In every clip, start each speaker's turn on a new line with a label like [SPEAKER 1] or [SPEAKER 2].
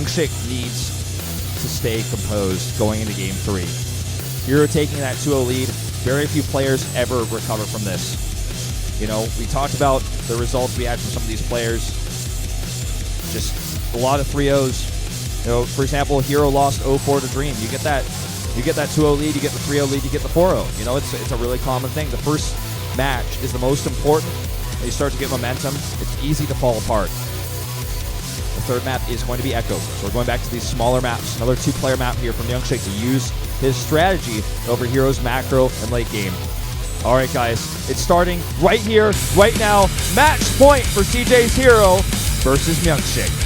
[SPEAKER 1] MyuNgSiK needs to stay composed going into Game 3. herO taking that 2-0 lead. Very few players ever recover from this. You know, we talked about the results we had from some of these players. Just a lot of 3-0s. You know, for example, herO lost 0-4 to Dream. You get that 2-0 lead, you get the 3-0 lead, you get the 4-0. You know, it's a really common thing. The first match is the most important. When you start to get momentum, it's easy to fall apart. The third map is going to be Echo. So we're going back to these smaller maps. Another 2-player map here from MyuNgSiK to use his strategy over herO's macro and late game. All right, guys, it's starting right here, right now. Match point for CJ's herO versus MyuNgSiK.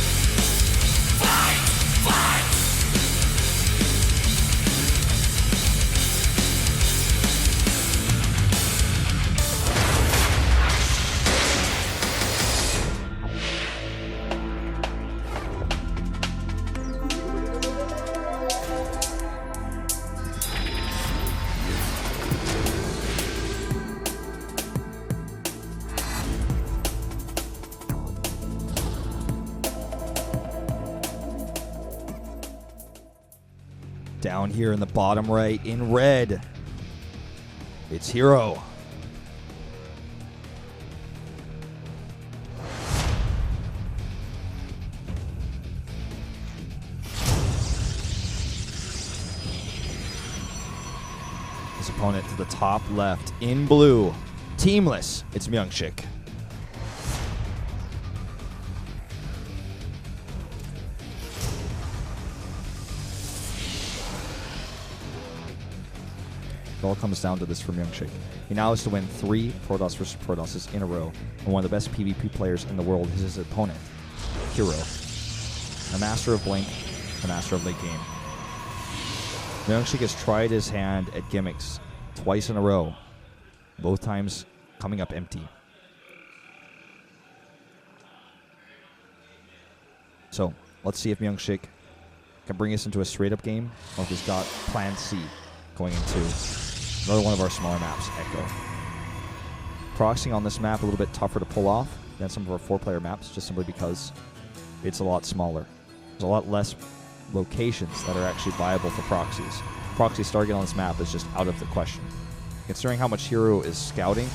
[SPEAKER 1] Down here in the bottom right in red, it's herO. His opponent to the top left in blue, teamless, it's MyuNgSiK. It all comes down to this for MyuNgSiK. He now has to win 3 Protoss versus Protosses in a row, and one of the best PvP players in the world is his opponent, herO. A master of Blink, a master of late game. MyuNgSiK has tried his hand at gimmicks twice in a row, both times coming up empty. So, let's see if MyuNgSiK can bring us into a straight-up game, or if he's got plan C going into another one of our smaller maps, Echo. Proxying on this map a little bit tougher to pull off than some of our 4-player maps, just simply because it's a lot smaller. There's a lot less locations that are actually viable for proxies. Proxy Stargate on this map is just out of the question. Considering how much herO is scouting,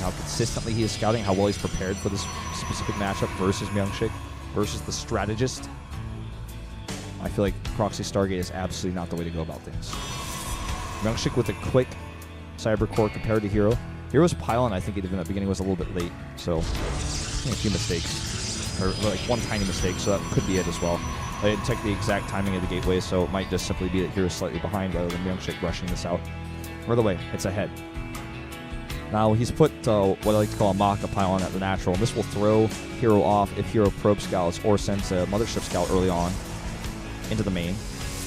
[SPEAKER 1] how consistently he is scouting, how well he's prepared for this specific matchup versus MyuNgSiK, versus the strategist, I feel like Proxy Stargate is absolutely not the way to go about things. MyuNgSiK with a quick cyber core compared to herO. herO's pylon, I think, even at the beginning was a little bit late, so I think a few mistakes, or like one tiny mistake, so that could be it as well. I didn't check the exact timing of the gateway, so it might just simply be that herO's slightly behind rather than MyuNgSiK rushing this out. Either way, it's ahead. Now he's put what I like to call a Maka pylon at the natural, and this will throw herO off if herO probe scouts or sends a Mothership scout early on into the main.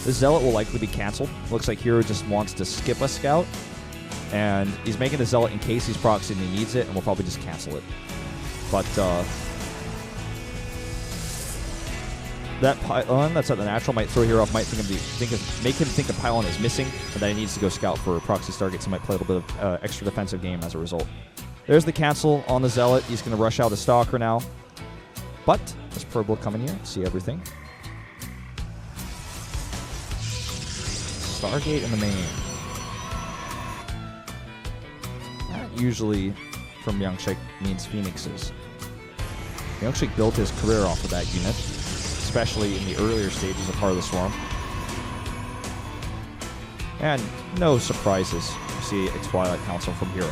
[SPEAKER 1] This Zealot will likely be cancelled. Looks like herO just wants to skip a scout, and he's making the Zealot in case he's proxied and he needs it, and we'll probably just cancel it. But that pylon that's at the natural might throw herO off, might make him think a pylon is missing, and that he needs to go scout for Proxy Stargate, so he might play a little bit of extra defensive game as a result. There's the cancel on the Zealot. He's going to rush out a Stalker now. But this probe will come in here, see everything. Stargate in the main. That usually, from MyuNgSiK, means Phoenixes. MyuNgSiK built his career off of that unit, especially in the earlier stages of Heart of the Swarm. And no surprises to see a Twilight Council from herO.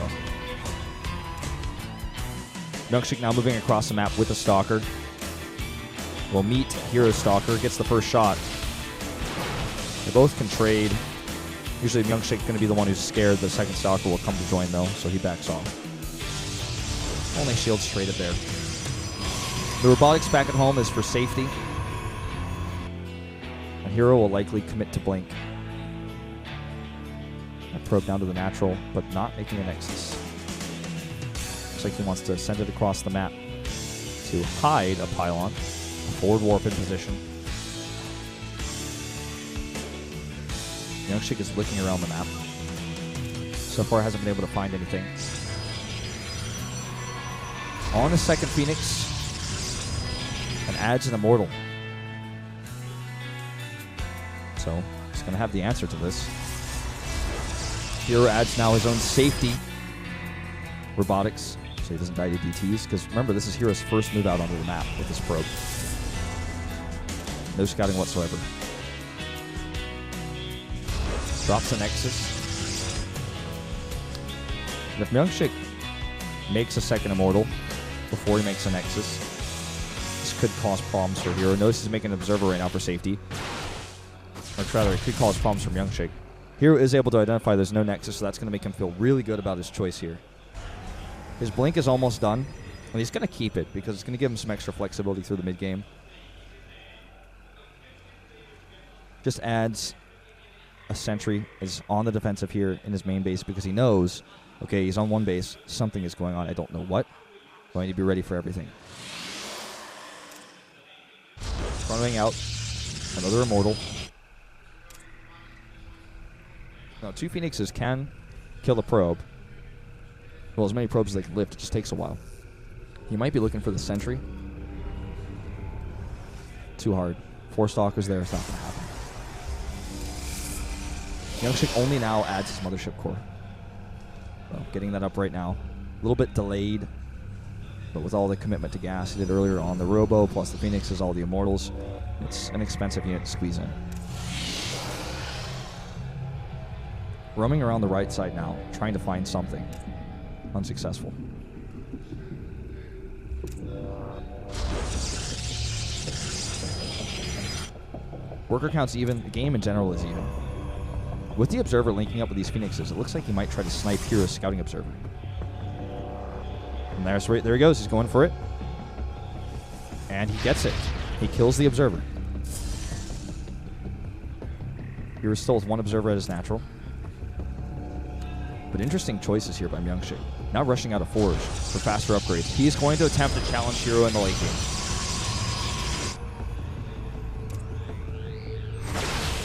[SPEAKER 1] MyuNgSiK now moving across the map with a Stalker. Will meet herO's Stalker, gets the first shot. They both can trade. Usually MyuNgSiK going to be the one who's scared. The second Stalker will come to join though, so he backs off. Only shields traded there. The robotics back at home is for safety. And herO will likely commit to Blink. That probe down to the natural, but not making a Nexus. Looks like he wants to send it across the map to hide a pylon. A forward warp in position. MyuNgSiK is looking around the map. So far hasn't been able to find anything. On a second Phoenix, and adds an Immortal. So he's going to have the answer to this. herO adds now his own safety robotics, so he doesn't die to DTs. Because remember, this is herO's first move out onto the map with this probe. No scouting whatsoever. Drops a Nexus. And if MyuNgSiK makes a second Immortal before he makes a Nexus, this could cause problems for herO. Notice he's making an Observer right now for safety. Or rather, it could cause problems for MyuNgSiK. herO is able to identify there's no Nexus, so that's going to make him feel really good about his choice here. His Blink is almost done, and he's going to keep it because it's going to give him some extra flexibility through the mid-game. Just adds a sentry, is on the defensive here in his main base because he knows, okay, he's on one base, something is going on, I don't know what, but I need to be ready for everything. Running out, another Immortal. Now, 2 Phoenixes can kill the probe. Well, as many probes as they can lift, it just takes a while. He might be looking for the sentry. Too hard. 4 Stalkers there, it's not going to happen. MyuNgSiK only now adds his Mothership Core. So, getting that up right now. A little bit delayed, but with all the commitment to gas he did earlier on the Robo, plus the Phoenixes, all the Immortals, it's an expensive unit to squeeze in. Roaming around the right side now, trying to find something. Unsuccessful. Worker count's even. The game in general is even. With the Observer linking up with these Phoenixes, it looks like he might try to snipe herO's Scouting Observer. And there he goes. He's going for it. And he gets it. He kills the Observer. herO still with 1 Observer at his natural. But interesting choices here by MyuNgSiK. Now rushing out of Forge for faster upgrades. He is going to attempt to challenge herO in the late game.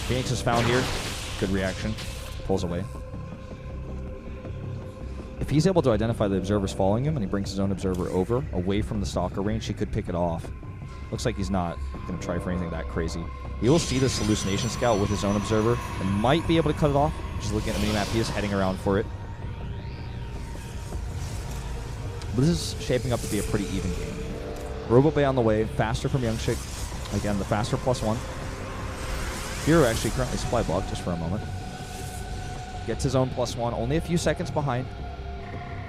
[SPEAKER 1] Phoenix is found here. Good reaction. Pulls away. If he's able to identify the Observers following him and he brings his own Observer over, away from the Stalker range, he could pick it off. Looks like he's not going to try for anything that crazy. He will see this Hallucination Scout with his own Observer and might be able to cut it off. Just looking at the minimap, he is heading around for it. But this is shaping up to be a pretty even game. Robo Bay on the way, faster from MyuNgSiK. Again, the faster +1. herO actually currently supply blocked just for a moment. Gets his own +1, only a few seconds behind.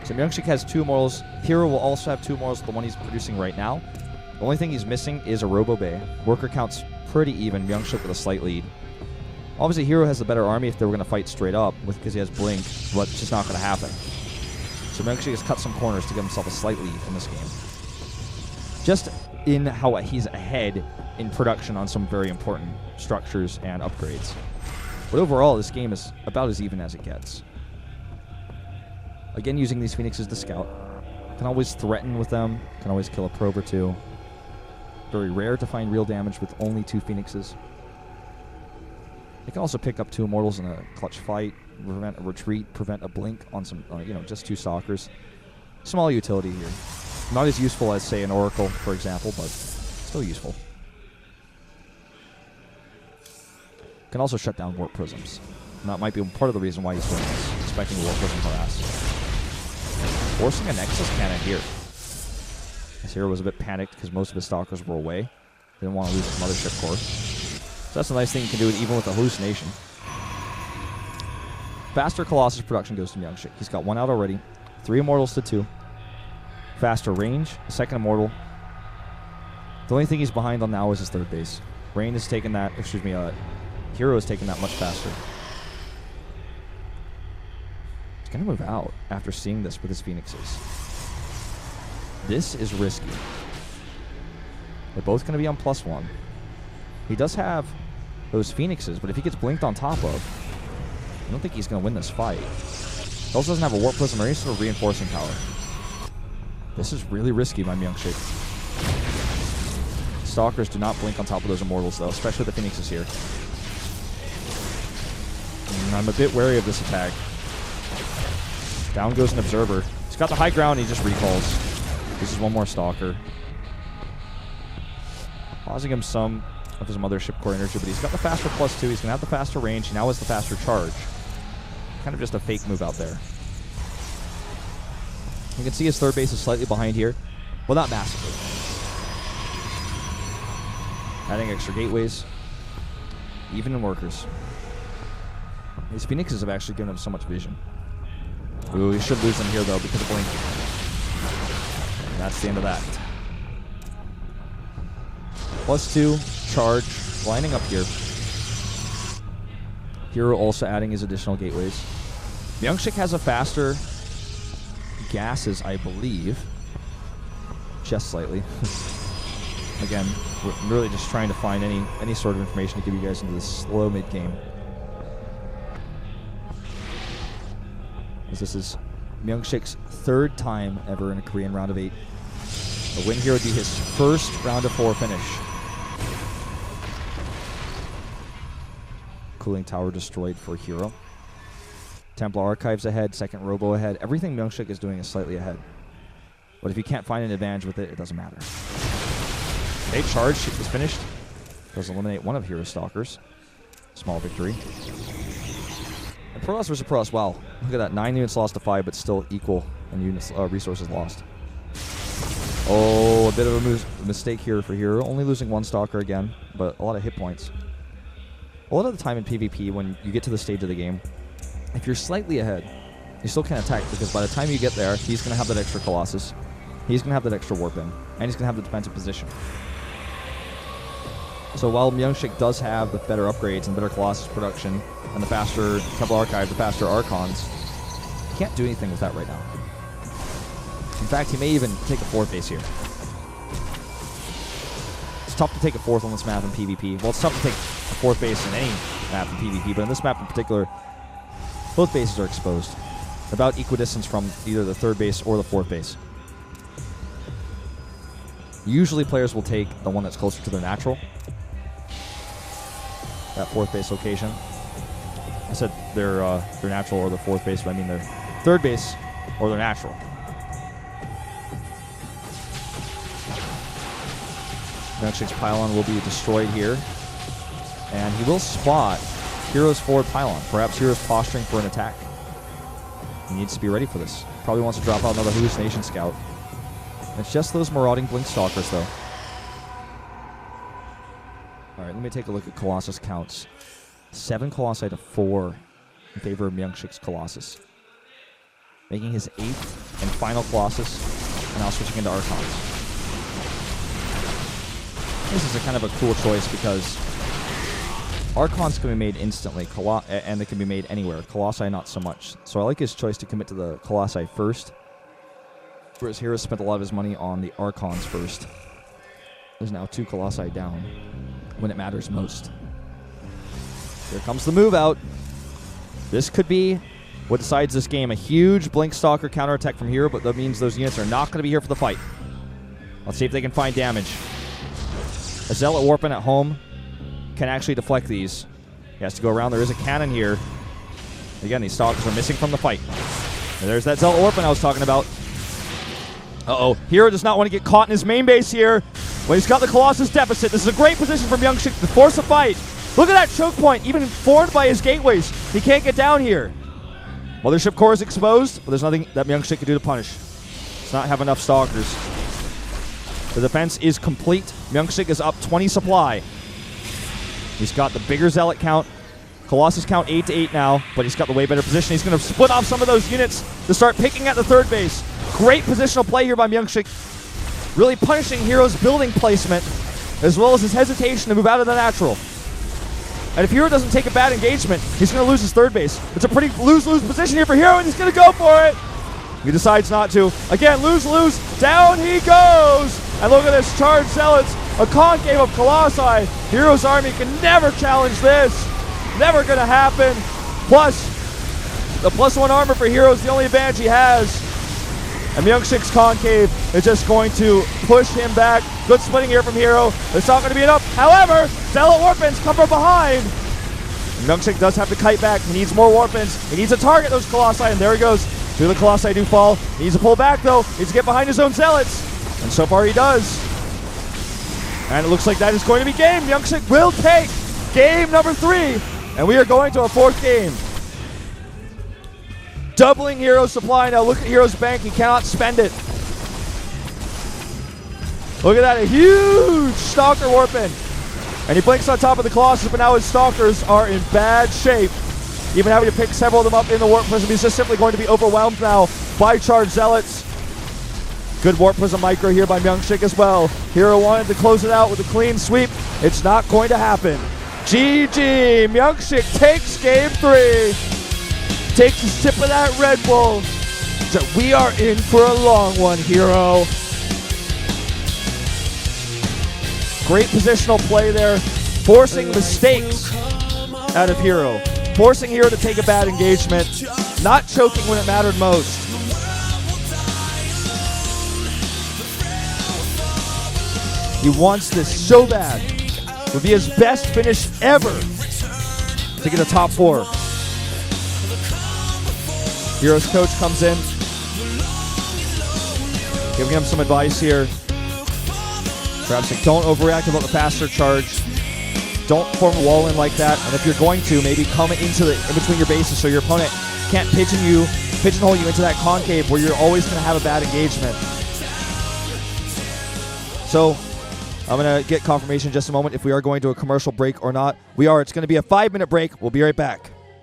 [SPEAKER 1] So MyuNgSiK has 2 Immortals. herO will also have 2 Immortals, the one he's producing right now. The only thing he's missing is a Robo Bay. Worker count's pretty even, MyuNgSiK with a slight lead. Obviously, herO has the better army if they were going to fight straight up because he has Blink, but it's just not going to happen. So MyuNgSiK has cut some corners to give himself a slight lead in this game. Just in how he's ahead in production on some very important structures and upgrades. But overall, this game is about as even as it gets. Again, using these Phoenixes to scout. Can always threaten with them. Can always kill a probe or 2. Very rare to find real damage with only 2 Phoenixes. They can also pick up 2 Immortals in a clutch fight, prevent a retreat, prevent a blink on some, just 2 Stalkers. Small utility here. Not as useful as, say, an Oracle, for example, but still useful. Can also shut down Warp Prisms. And that might be part of the reason why he's doing this, expecting Warp Prism harass. Forcing a Nexus cannon here. As herO was a bit panicked because most of his Stalkers were away. Didn't want to lose his Mothership Core. So that's a nice thing you can do even with a Hallucination. Faster Colossus production goes to MyuNgSiK. He's got 1 out already. 3 Immortals to 2. Faster range, a second Immortal. The only thing he's behind on now is his 3rd base. Rain has taken that, herO has taken that much faster. He's going to move out after seeing this with his Phoenixes. This is risky. They're both going to be on +1. He does have those Phoenixes, but if he gets blinked on top of, I don't think he's going to win this fight. He also doesn't have a Warp Prism or any sort of reinforcing power. This is really risky by MyuNgSiK. Stalkers do not blink on top of those Immortals, though, especially the Phoenixes here. And I'm a bit wary of this attack. Down goes an Observer. He's got the high ground, and he just recalls. This is 1 more Stalker. Causing him some of his Mothership Core energy, but he's got the faster +2. He's going to have the faster range. He now has the faster charge. Kind of just a fake move out there. You can see his third base is slightly behind here, but not massively. Adding extra gateways, even in workers. His Phoenixes have actually given him so much vision. Ooh, he should lose them here, though, because of Blink. And that's the end of that. +2, charge, lining up here. herO also adding his additional gateways. MyuNgSiK has a faster gases, I believe. Just slightly. Again, we're really just trying to find any sort of information to give you guys into this slow mid-game. As this is MyuNgSiK's third time ever in a Korean round of 8. A win here would be his first round of 4 finish. Cooling tower destroyed for herO. Templar Archives ahead, second Robo ahead. Everything MyuNgSiK is doing is slightly ahead. But if you can't find an advantage with it, it doesn't matter. Okay, charge is finished. Does eliminate one of hero's stalkers. Small victory. And Protoss versus Protoss, wow. Look at that, 9 units lost to 5, but still equal in units, resources lost. Oh, a bit of a mistake here for herO. Only losing 1 stalker again, but a lot of hit points. A lot of the time in PvP, when you get to the stage of the game, if you're slightly ahead, you still can't attack, because by the time you get there, he's going to have that extra Colossus. He's going to have that extra Warp in, and he's going to have the defensive position. So while MyuNgSiK does have the better upgrades and better Colossus production, and the faster Templar Archive, the faster Archons, he can't do anything with that right now. In fact, he may even take a 4th base here. It's tough to take a 4th on this map in PvP. Well, it's tough to take a 4th base in any map in PvP, but in this map in particular, both bases are exposed. About equidistance from either the 3rd base or the 4th base. Usually players will take the one that's closer to their natural. That 4th base location. I said their natural or the 4th base, but I mean their 3rd base or their natural. MyuNgSiK's pylon will be destroyed here. And he will spot herO's forward pylon. Perhaps herO's posturing for an attack. He needs to be ready for this. Probably wants to drop out another hallucination scout. It's just those marauding Blink Stalkers, though. Alright, let me take a look at Colossus counts. 7 Colossi to 4 in favor of MyuNgSiK's Colossus. Making his 8th and final Colossus, and now switching into Archons. This is a kind of a cool choice because Archons can be made instantly, and they can be made anywhere. Colossi, not so much. So I like his choice to commit to the Colossi first, whereas herO spent a lot of his money on the Archons first. There's now 2 Colossi down when it matters most. Here comes the move out. This could be what decides this game. A huge Blink Stalker counterattack from herO, but that means those units are not going to be here for the fight. Let's see if they can find damage. A Zealot Warpin at home can actually deflect these. He has to go around. There is a cannon here. Again, these Stalkers are missing from the fight. And there's that Zealot Warpin I was talking about. Uh-oh. herO does not want to get caught in his main base here. When he's got the Colossus deficit, this is a great position for MyuNgSiK to force a fight. Look at that choke point, even formed by his gateways. He can't get down here. Mothership Core is exposed, but there's nothing that MyuNgSiK can do to punish. Does not have enough Stalkers. The defense is complete. MyuNgSiK is up 20 supply. He's got the bigger Zealot count. Colossus count 8 to 8 now, but he's got the way better position. He's going to split off some of those units to start picking at the 3rd base. Great positional play here by MyuNgSiK. Really punishing herO's building placement, as well as his hesitation to move out of the natural. And if herO doesn't take a bad engagement, he's going to lose his 3rd base. It's a pretty lose-lose position here for herO, and he's going to go for it. He decides not to. Again, lose-lose. Down he goes. And look at this. Charged Zealots. A concave of Colossi. herO's army can never challenge this. Never going to happen. Plus, the +1 armor for herO is the only advantage he has. And MyuNgSiK's concave is just going to push him back. Good splitting here from herO. It's not going to be enough. However, Zealot Warpins come from behind. MyuNgSiK does have to kite back. He needs more Warpins. He needs to target those Colossi, and there he goes. 2 of the Colossi do fall. He needs to pull back, though. He needs to get behind his own Zealots. And so far he does. And it looks like that is going to be game. MyuNgSiK will take game number 3. And we are going to a 4th game. Doubling herO's supply now. Look at herO's bank. He cannot spend it. Look at that. A huge Stalker warp in. And he blinks on top of the Colossus, but now his Stalkers are in bad shape. Even having to pick several of them up in the Warp Prism. He's just simply going to be overwhelmed now by Charged Zealots. Good Warp Prism micro here by MyuNgSiK as well. herO wanted to close it out with a clean sweep. It's not going to happen. GG! MyuNgSiK takes game 3. Takes a sip of that Red Bull. So we are in for a long one, herO. Great positional play there. Forcing mistakes out of herO. Forcing herO to take a bad engagement. Not choking when it mattered most. He wants this so bad. It would be his best finish ever to get a top 4. herO's coach comes in, giving him some advice here. Perhaps like, don't overreact about the faster charge. Don't form a wall in like that. And if you're going to, maybe come into in between your bases so your opponent can't pigeonhole you into that concave where you're always going to have a bad engagement. So I'm going to get confirmation in just a moment if we are going to a commercial break or not. We are. It's going to be a 5-minute break. We'll be right back.